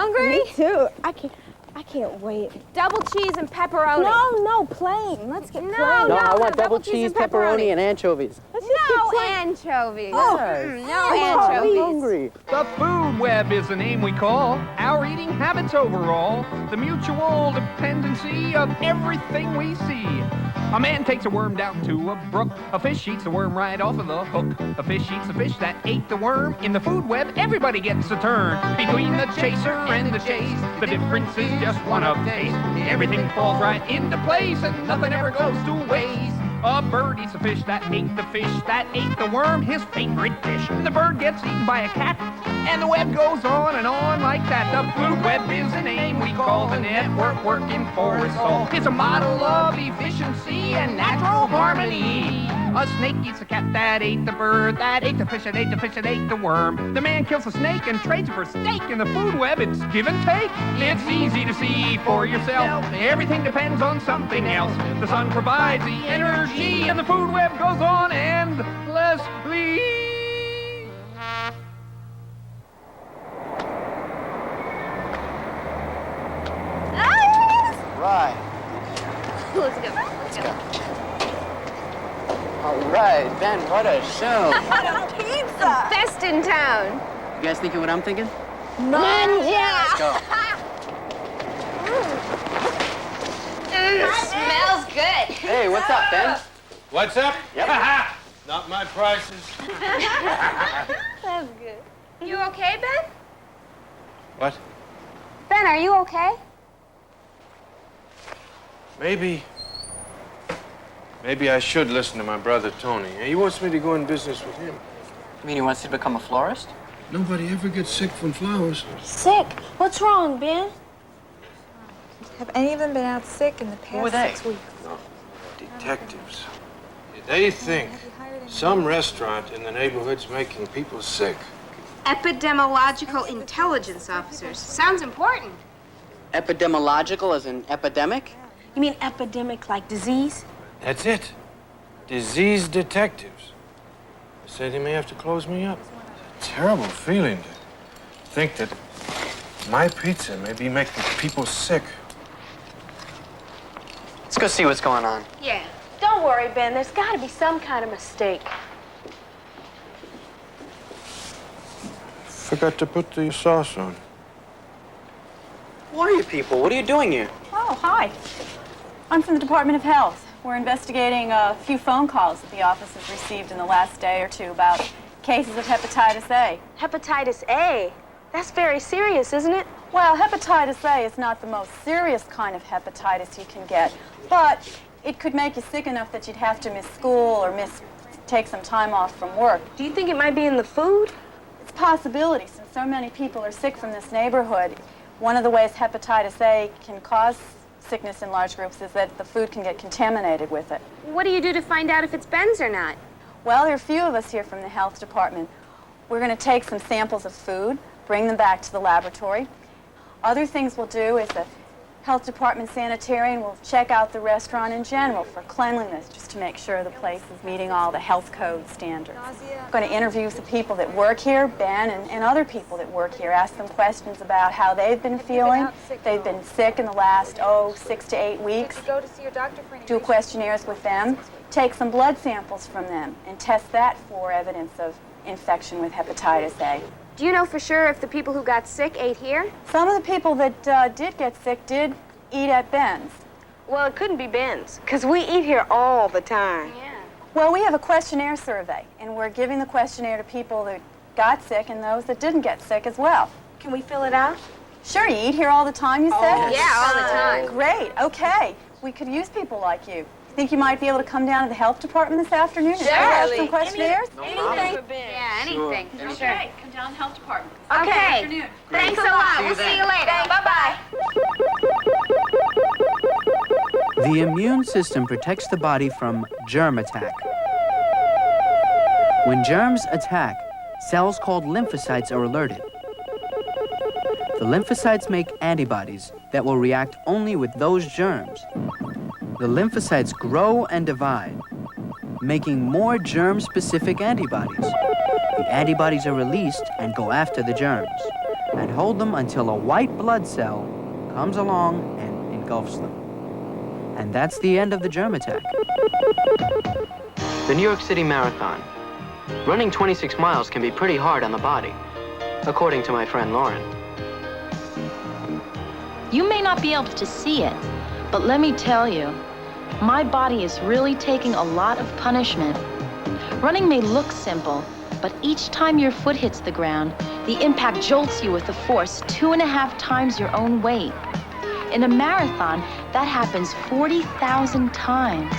hungry? Me too. I can't wait. Double cheese and pepperoni. No, plain. Let's get plain. No, I want double cheese, pepperoni, and anchovies. No anchovies. Oh, No anchovies. I'm hungry. The food web is the name we call our eating habits overall, the mutual dependency of everything we see. A man takes a worm down to a brook. A fish eats the worm right off of the hook. A fish eats the fish that ate the worm. In the food web, everybody gets a turn. Between the chaser and the chase, the difference is just one of taste. Everything falls right into place and nothing ever goes to waste. A bird eats a fish that ate the worm, his favorite dish. The bird gets eaten by a cat, and the web goes on and on like that. The food web is the name we call the network working for us all. It's a model of efficiency and natural harmony. A snake eats a cat that ate the bird, that ate the fish, that ate the fish, that ate the worm. The man kills a snake and trades it for steak. In the food web, it's give and take. It's easy to see for yourself. Everything depends on something else. The sun provides the energy, and the food web goes on endlessly. Right. Let's go. All right, Ben, what a show. What a pizza! Best in town. You guys thinking what I'm thinking? Let's go. Smells good. Hey, what's up, Ben? What's up? Yep. Not my prices. That's good. You okay, Ben? What? Ben, are you okay? Maybe I should listen to my brother Tony. He wants me to go in business with him. You mean he wants you to become a florist? Nobody ever gets sick from flowers. Sick? What's wrong, Ben? Have any of them been out sick in the Who were past they? 6 weeks? No, detectives. They think some restaurant in the neighborhood's making people sick. Epidemiological intelligence officers. Sounds important. Epidemiological as in epidemic? You mean epidemic like disease? That's it. Disease detectives. They say they may have to close me up. It's a terrible feeling to think that my pizza may be making people sick. Let's go see what's going on. Yeah. Don't worry, Ben. There's got to be some kind of mistake. Forgot to put the sauce on. Who are you people? What are you doing here? Oh, hi. I'm from the Department of Health. We're investigating a few phone calls that the office has received in the last day or two about cases of hepatitis A. Hepatitis A? That's very serious, isn't it? Well, hepatitis A is not the most serious kind of hepatitis you can get, but it could make you sick enough that you'd have to miss school or take some time off from work. Do you think it might be in the food? It's a possibility, since so many people are sick from this neighborhood. One of the ways hepatitis A can cause sickness in large groups is that the food can get contaminated with it. What do you do to find out if it's Ben's or not? Well, there are a few of us here from the health department. We're going to take some samples of food, bring them back to the laboratory. Other things we'll do is the health department sanitarian will check out the restaurant in general for cleanliness, just to make sure the place is meeting all the health code standards. We're going to interview some people that work here, Ben and other people that work here, ask them questions about how they've been feeling. They've been sick in the last, 6 to 8 weeks. Do questionnaires with them, take some blood samples from them, and test that for evidence of infection with hepatitis A. Do you know for sure if the people who got sick ate here? Some of the people that did get sick did eat at Ben's. Well, it couldn't be Ben's, because we eat here all the time. Yeah. Well, we have a questionnaire survey, and we're giving the questionnaire to people that got sick and those that didn't get sick as well. Can we fill it out? Sure, you eat here all the time, you said? Yeah, all the time. Great, okay. We could use people like you. Think you might be able to come down to the health department this afternoon and fill out some questionnaires? Anything. Yeah, anything. Sure. Okay, come down to the health department. Okay. Afternoon. Thanks a lot. We'll see you later. Bye-bye. The immune system protects the body from germ attack. When germs attack, cells called lymphocytes are alerted. The lymphocytes make antibodies that will react only with those germs. The lymphocytes grow and divide, making more germ-specific antibodies. The antibodies are released and go after the germs. and hold them until a white blood cell comes along and engulfs them. And that's the end of the germ attack. The New York City Marathon. Running 26 miles can be pretty hard on the body, according to my friend Lauren. You may not be able to see it, but let me tell you, my body is really taking a lot of punishment. Running may look simple, but each time your foot hits the ground, the impact jolts you with a force 2.5 times your own weight. In a marathon, that happens 40,000 times.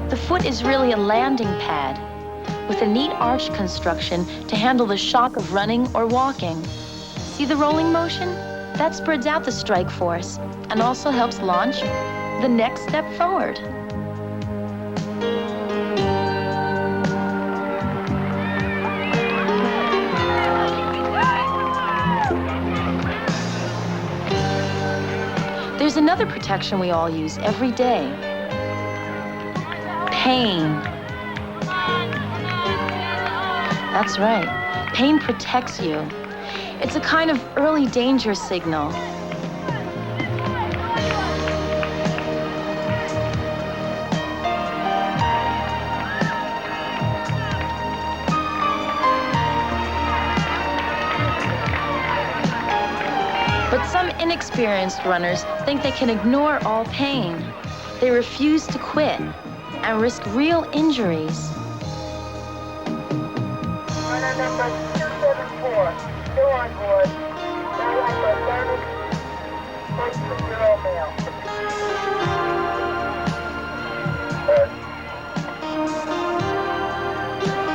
The foot is really a landing pad with a neat arch construction to handle the shock of running or walking. See the rolling motion? That spreads out the strike force and also helps launch the next step forward. There's another protection we all use every day. Pain. That's right. Pain protects you. It's a kind of early danger signal. But some inexperienced runners think they can ignore all pain. They refuse to quit and risk real injuries. Runner number 274, still on board. Cardiac authentic, 0.20 male.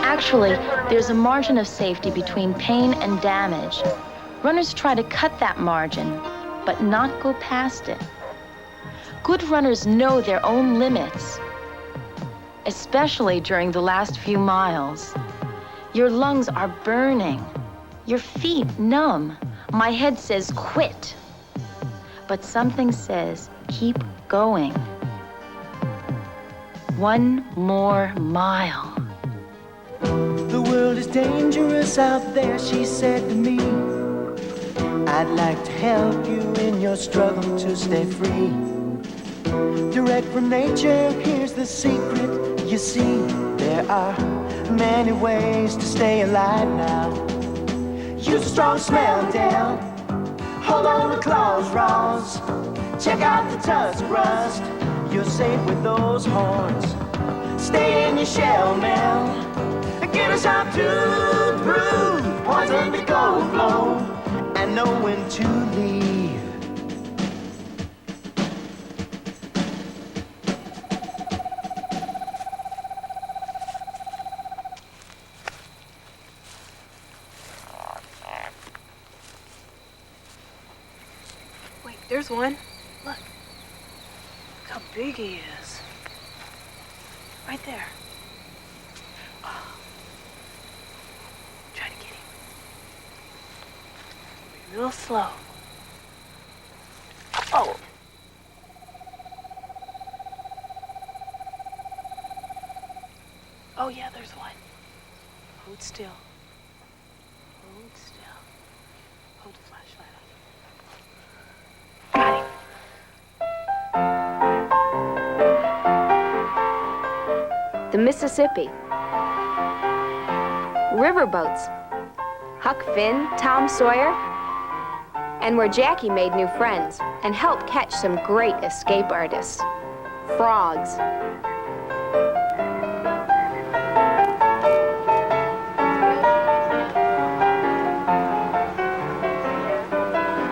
Actually, there's a margin of safety between pain and damage. Runners try to cut that margin, but not go past it. Good runners know their own limits, especially during the last few miles. Your lungs are burning, your feet numb. My head says quit, but something says keep going. One more mile. The world is dangerous out there, she said to me. I'd like to help you in your struggle to stay free. Direct from nature, here's the secret. You see, there are many ways to stay alive now. Use a strong smell down. Hold on to claws, Ross. Check out the tusk rust. You're safe with those horns. Stay in your shell, Mel. Get us out to prove poison to go flow and know when to leave. Wait, there's one. Look. Look how big he is. Right there. Try to get him. Be real slow. Oh. Oh yeah, there's one. Hold still. Hold still. Hold the flashlight on. Got him. The Mississippi. Riverboats. Huck Finn, Tom Sawyer, and where Jackie made new friends and helped catch some great escape artists. Frogs.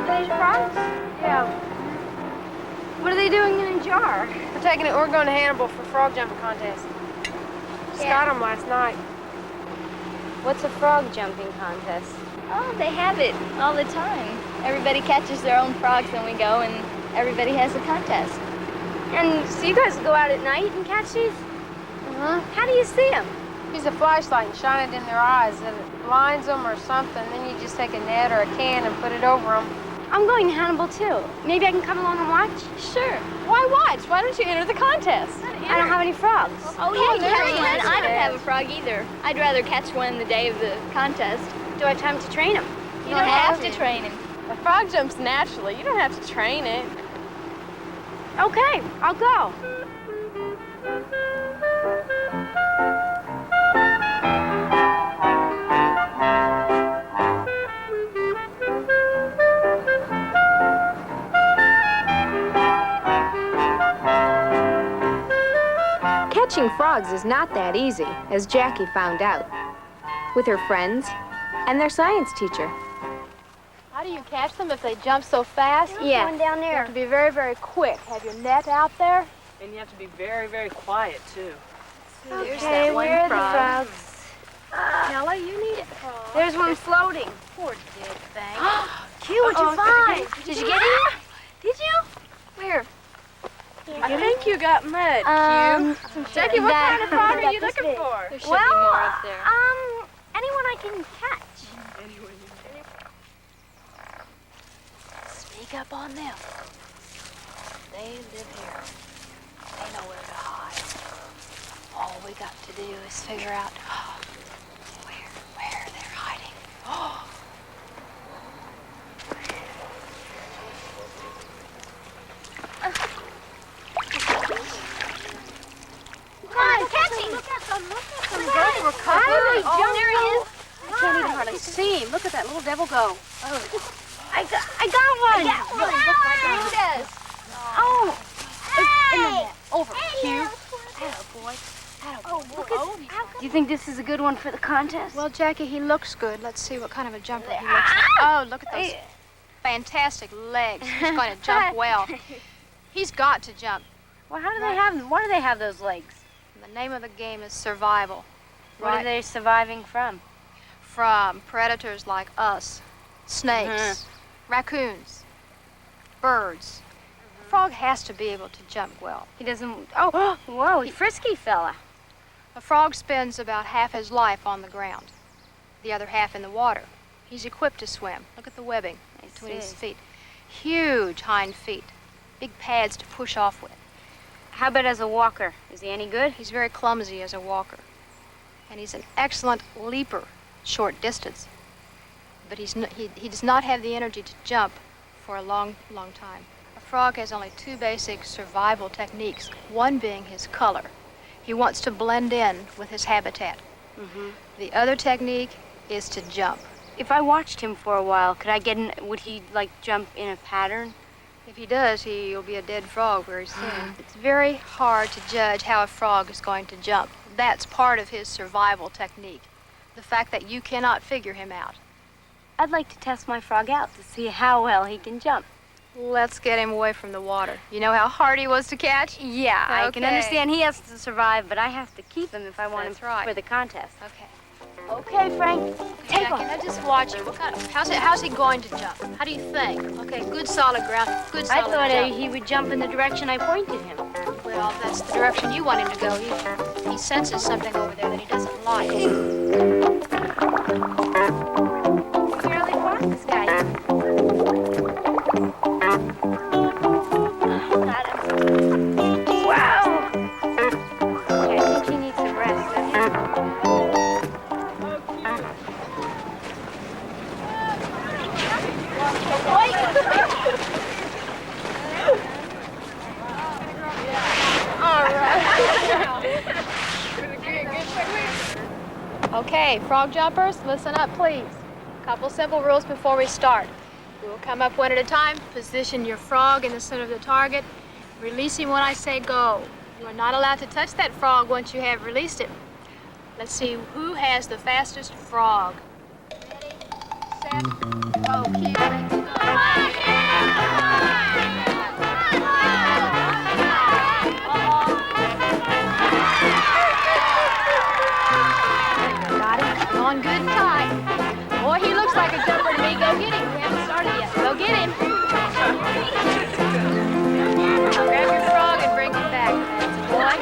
These frogs? Yeah. What are they doing in a jar? We're going to Hannibal for frog jumping contest. Got them last night. What's a frog jumping contest? Oh, they have it all the time. Everybody catches their own frogs and we go and everybody has a contest. And so you guys go out at night and catch these? Uh-huh. How do you see them? Use a flashlight and shine it in their eyes, and it blinds them or something. Then you just take a net or a can and put it over them. I'm going to Hannibal too. Maybe I can come along and watch? Sure. Why watch? Why don't you enter the contest? I don't have any frogs. Oh, yeah, there catch he one. is. I don't have a frog either. I'd rather catch one the day of the contest. Do I have time to train him? You don't have to train him. A frog jumps naturally. You don't have to train it. Okay, I'll go. Catching frogs is not that easy, as Jackie found out, with her friends and their science teacher. How do you catch them if they jump so fast? Yeah. Going down there. You have to be very, very quick. Have your net out there. And you have to be very, very quiet, too. Okay, where are the frogs? Kelly, you need it. There's one floating. Poor dead thing. Q, what'd you find? Did you get it? Did you? Where? I think you got mud, Q. Jackie, what kind of frog are you looking for? There should be more up there. Anyone I can catch. Sneak up on them. They live here. They know where to hide. All we got to do is figure out where they're hiding. There he is. I can't even hardly see him. Look at that little devil go. I got one. He does. Oh. In the net. Over. Q. Attaboy. Attaboy. Do you think this is a good one for the contest? Well, Jackie, he looks good. Let's see what kind of a jumper he looks like. Oh, look at those fantastic legs. He's going to jump well. He's got to jump. Well, how do they have them? Why do they have those legs? The name of the game is survival. What are they surviving from? From predators like us, snakes, raccoons, birds. A frog has to be able to jump well. He doesn't. Oh, whoa, frisky fella. A frog spends about half his life on the ground, the other half in the water. He's equipped to swim. Look at the webbing between his feet. Huge hind feet, big pads to push off with. How about as a walker? Is he any good? He's very clumsy as a walker. And he's an excellent leaper, short distance. But he does not have the energy to jump for a long, long time. A frog has only two basic survival techniques, one being his color. He wants to blend in with his habitat. The other technique is to jump. If I watched him for a while, could I get in, would he like jump in a pattern? If he does, he'll be a dead frog very soon. It's very hard to judge how a frog is going to jump. That's part of his survival technique, the fact that you cannot figure him out. I'd like to test my frog out to see how well he can jump. Let's get him away from the water. You know how hard he was to catch? Yeah, I can Okay. understand he has to survive, but I have to keep him if I want That's him right. for the contest. Okay. Okay, Frank, take Jackie, off. now just watch him. What kind of, how's he going to jump? How do you think? Okay, good solid ground. Good I solid thought jump. he would jump in the direction I pointed him. Well, that's the direction you want him to go. He senses something over there that he doesn't like. Fairly fast, this guy. Wow! Okay, I think he needs some rest, doesn't he? Okay, frog jumpers, listen up, please. A couple simple rules before we start. We will come up one at a time. Position your frog in the center of the target. Release him when I say go. You are not allowed to touch that frog once you have released him. Let's see who has the fastest frog. Ready, set, go. Cue, ready, go. Got him. On good and tight. Boy, he looks like a jumper to me. Go get him. We haven't started yet. Go get him. Now grab your frog and bring him back. That's a boy.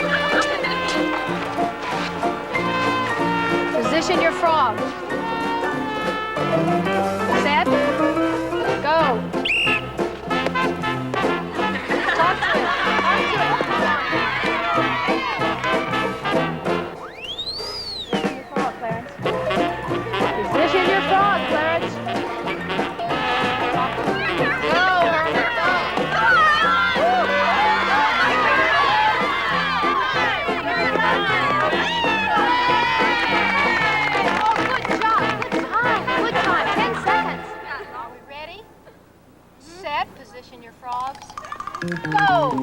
Go!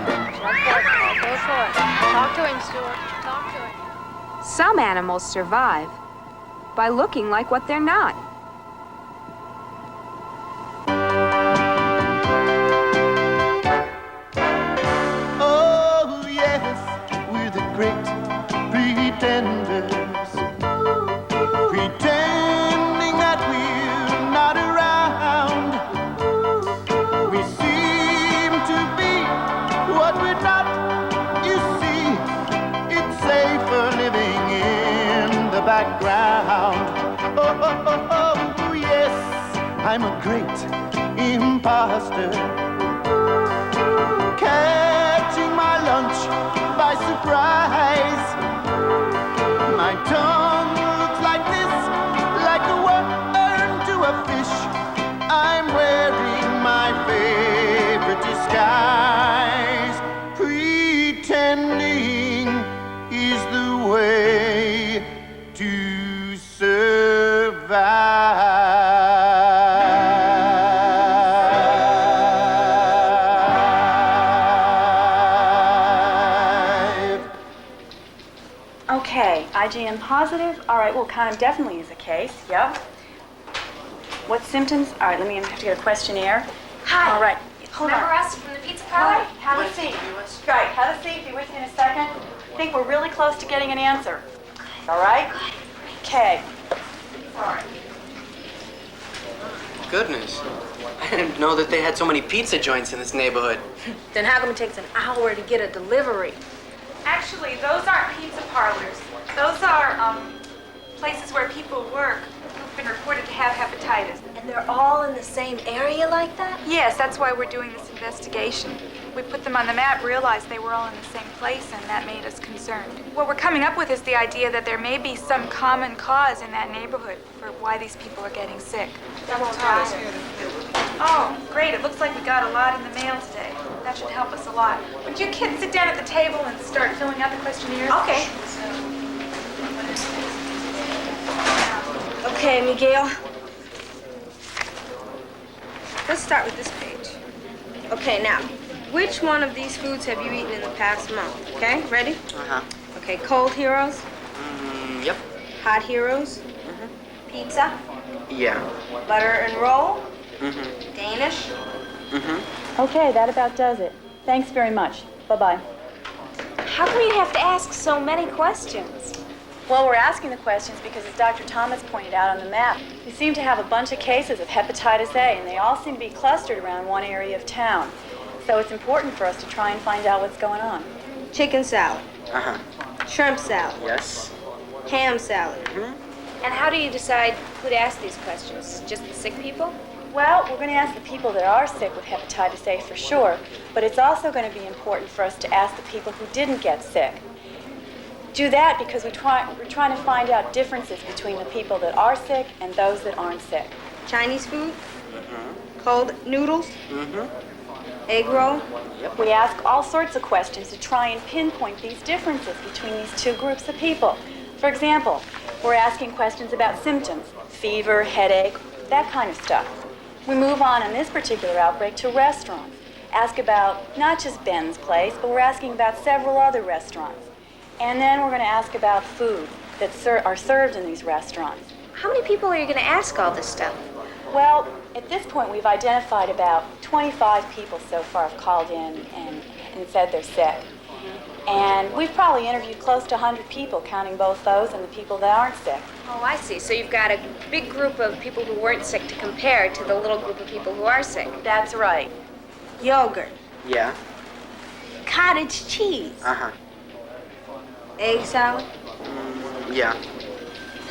Go for it. Talk to him, Stuart. Talk to him. Some animals survive by looking like what they're not. Oh, yes, we're the great pretenders. Pretending that we're not around. We seem to be what we're not. You see, it's safer living in the background. Oh, yes, I'm a great imposter. Catching my lunch by surprise. My tongue looks like this, like a worm to a fish. I'm wearing my favorite disguise. Pretending is the way to survive. Okay, IgM positive. All right, well, kind of definitely is a case. Yep. What symptoms? All right, let me have to get a questionnaire. Hi. All right, hold on. Remember us from the pizza parlor? Have a seat. Right, have a seat. Be with you in a second. I think we're really close to getting an answer. All right? Okay. Sorry. Goodness. I didn't know that they had so many pizza joints in this neighborhood. Then how come it takes an hour to get a delivery? Actually, those aren't pizza parlors. Those are places where people work who've been reported to have hepatitis. And they're all in the same area like that? Yes, that's why we're doing this investigation. We put them on the map, realized they were all in the same place, and that made us concerned. What we're coming up with is the idea that there may be some common cause in that neighborhood for why these people are getting sick. Oh, great. It looks like we got a lot in the mail today. That should help us a lot. Would you kids sit down at the table and start filling out the questionnaires? Okay. Okay, Miguel. Let's start with this page. Okay, now, which one of these foods have you eaten in the past month? Okay, ready? Uh-huh. Okay, cold heroes, Yep. hot heroes, pizza, Yeah. butter and roll, Mm-hmm. Danish. Mm-hmm. Okay, that about does it. Thanks very much. Bye-bye. How come you have to ask so many questions? Well, we're asking the questions because, as Dr. Thomas pointed out on the map, we seem to have a bunch of cases of hepatitis A, and they all seem to be clustered around one area of town. So it's important for us to try and find out what's going on. Chicken salad, Uh-huh. shrimp salad, Yes. ham salad. Mm-hmm. And how do you decide who to ask these questions? Just the sick people? Well, we're going to ask the people that are sick with hepatitis A for sure, but it's also going to be important for us to ask the people who didn't get sick. Do that because we're trying to find out differences between the people that are sick and those that aren't sick. Chinese food, Mm-hmm. cold noodles, Mm-hmm. egg roll. We ask all sorts of questions to try and pinpoint these differences between these two groups of people. For example, we're asking questions about symptoms, fever, headache, that kind of stuff. We move on in this particular outbreak to restaurants. Ask about not just Ben's Place, but we're asking about several other restaurants. And then we're going to ask about food that are served in these restaurants. How many people are you going to ask all this stuff? Well, at this point, we've identified about 25 people so far have called in and said they're sick. And we've probably interviewed close to 100 people, counting both those and the people that aren't sick. Oh, I see. So you've got a big group of people who weren't sick to compare to the little group of people who are sick. That's right. Yogurt, Yeah. cottage cheese, Uh-huh. egg salad, Yeah.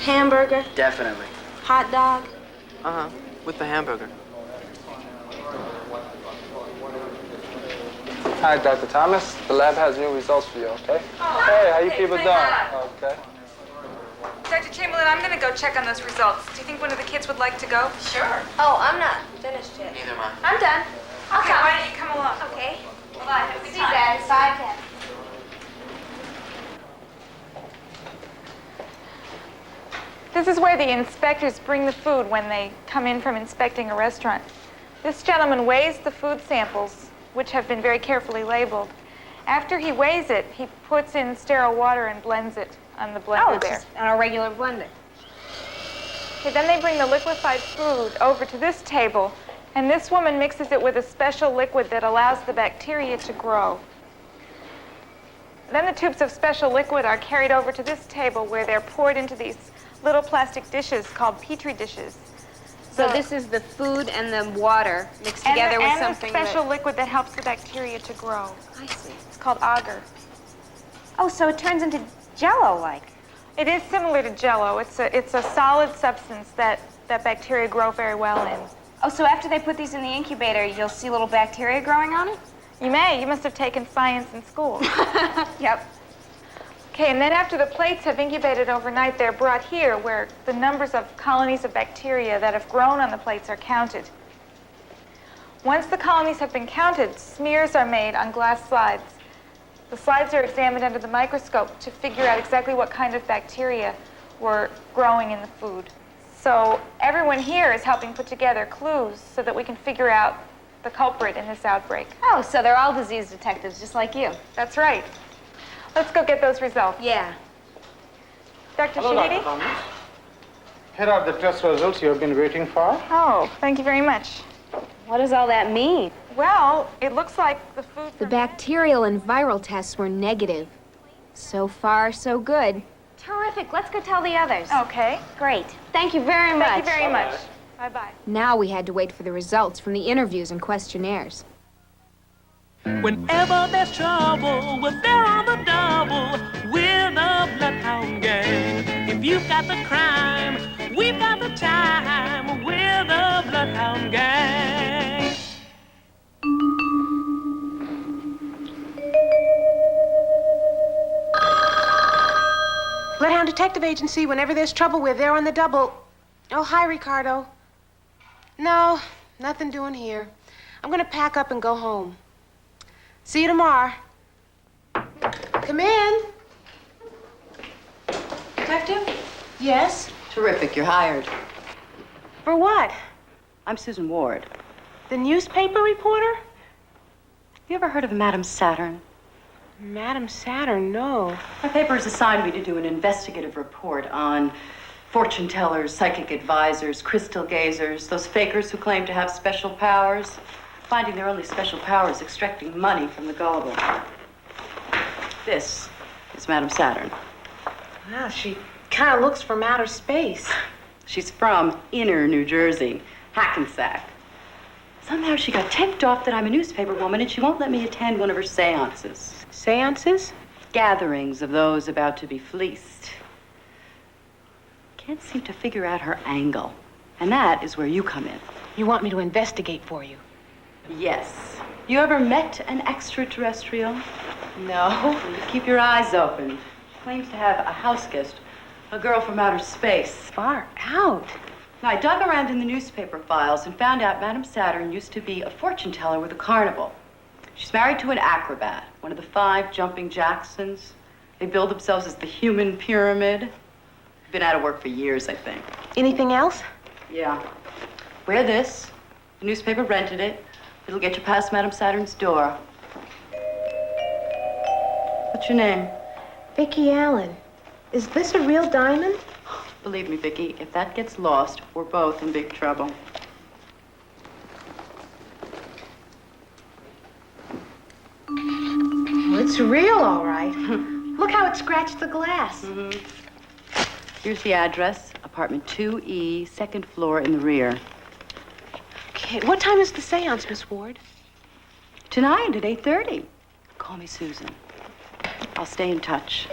hamburger, Definitely. hot dog. Uh-huh. With the hamburger. Hi, Dr. Thomas. The lab has new results for you, okay? Oh, Hey, how you hey, people say doing? hi. Okay. Dr. Chamberlain, I'm going to go check on those results. Do you think one of the kids would like to go? Sure. Oh, I'm not finished yet. Neither am I. I'm done. I'll Okay, come. why don't you come along? Okay. Bye-bye. Have a good See time. you guys. Bye, Ken. This is where the inspectors bring the food when they come in from inspecting a restaurant. This gentleman weighs the food samples, which have been very carefully labeled. After he weighs it, he puts in sterile water and blends it on the blender there. Just on a regular blender. Okay, then they bring the liquefied food over to this table, and this woman mixes it with a special liquid that allows the bacteria to grow. Then the tubes of special liquid are carried over to this table where they're poured into these little plastic dishes called Petri dishes. So this is the food and the water mixed together with something and the special liquid that helps the bacteria to grow. I see. It's called agar. Oh, so it turns into Jell-O-like. It is similar to Jell-O. It's a solid substance that bacteria grow very well in. Oh, so after they put these in the incubator, you'll see little bacteria growing on it? You may. You must have taken science in school. Yep. Okay, and then after the plates have incubated overnight, they're brought here where the numbers of colonies of bacteria that have grown on the plates are counted. Once the colonies have been counted, smears are made on glass slides. The slides are examined under the microscope to figure out exactly what kind of bacteria were growing in the food. So everyone here is helping put together clues so that we can figure out the culprit in this outbreak. Oh, so they're all disease detectives, just like you. That's right. Let's go get those results. Yeah. Dr. Hello, Shahidi? Dr. Thomas. Here are the test results you have been waiting for. Oh, thank you very much. What does all that mean? Well, it looks like the food... The bacterial and viral tests were negative. So far, so good. Terrific. Let's go tell the others. Okay. Great. Thank you very much. Thank you very much. Bye-bye. Now we had to wait for the results from the interviews and questionnaires. Whenever there's trouble, we're there on the double. We're the Bloodhound Gang. If you've got the crime, we've got the time. We're the Bloodhound Gang. Bloodhound Detective Agency. Whenever there's trouble, we're there on the double. Oh, hi, Ricardo. No, nothing doing here. I'm gonna pack up and go home. See you tomorrow. Come in. Detective? Yes? Terrific, you're hired. For what? I'm Susan Ward. The newspaper reporter? You ever heard of Madam Saturn? Madam Saturn, no. My paper has assigned me to do an investigative report on fortune tellers, psychic advisors, crystal gazers, those fakers who claim to have special powers, finding their only special power is extracting money from the gullible. This is Madam Saturn. Wow, she kind of looks from outer space. She's from inner New Jersey, Hackensack. Somehow she got tipped off that I'm a newspaper woman and she won't let me attend one of her seances. Seances? Gatherings of those about to be fleeced. Can't seem to figure out her angle. And that is where you come in. You want me to investigate for you? Yes. You ever met an extraterrestrial? No. You keep your eyes open. She claims to have a house guest, a girl from outer space. Far out. Now, I dug around in the newspaper files and found out Madam Saturn used to be a fortune teller with a carnival. She's married to an acrobat, one of the 5 jumping Jacksons. They build themselves as the human pyramid. Been out of work for years, I think. Anything else? Yeah. Wear this. The newspaper rented it. It'll get you past Madam Saturn's door. What's your name? Vicki Allen. Is this a real diamond? Believe me, Vicki, if that gets lost, we're both in big trouble. Well, it's real, all right. Look how it scratched the glass. Mm-hmm. Here's the address, apartment 2E, 2nd floor in the rear. Okay, what time is the seance, Miss Ward? Tonight at 8:30. Call me Susan. I'll stay in touch.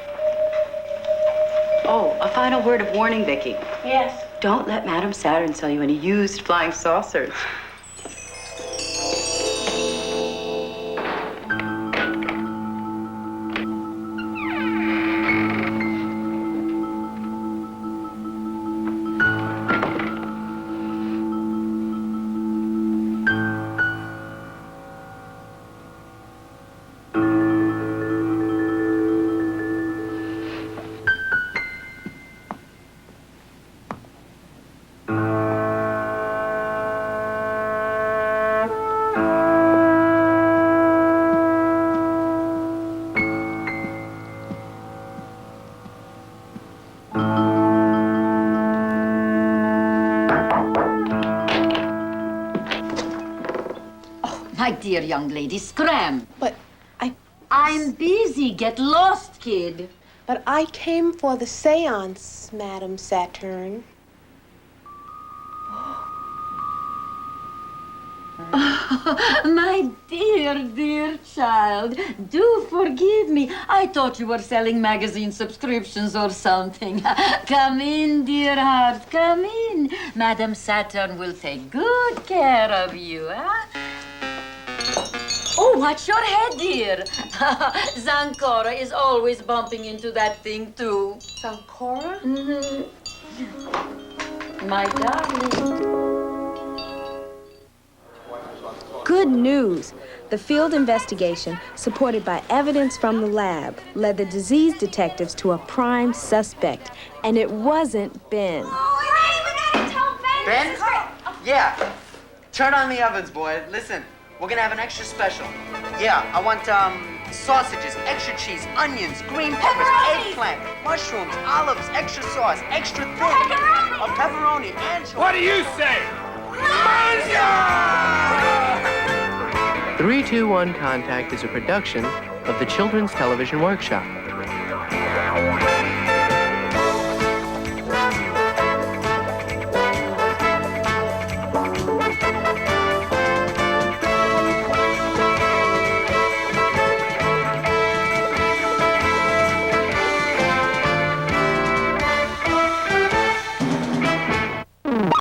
Oh, a final word of warning, Vicki. Yes. Don't let Madam Saturn sell you any used flying saucers. My dear young lady, scram. But I'm busy. Get lost, kid. But I came for the seance, Madam Saturn. My dear, dear child, do forgive me. I thought you were selling magazine subscriptions or something. Come in, dear heart, come in. Madam Saturn will take good care of you, huh? Oh, watch your head, dear. Zancora is always bumping into that thing, too. Zancora? Mm-hmm. My darling. Good news! The field investigation, supported by evidence from the lab, led the disease detectives to a prime suspect, and it wasn't Ben. Ben? Yeah. Turn on the ovens, boy. Listen, we're gonna have an extra special. Yeah, I want, sausages, extra cheese, onions, green peppers, eggplant, mushrooms, olives, extra sauce, extra thin. A pepperoni, and... What do you say? 321 Contact is a production of the Children's Television Workshop.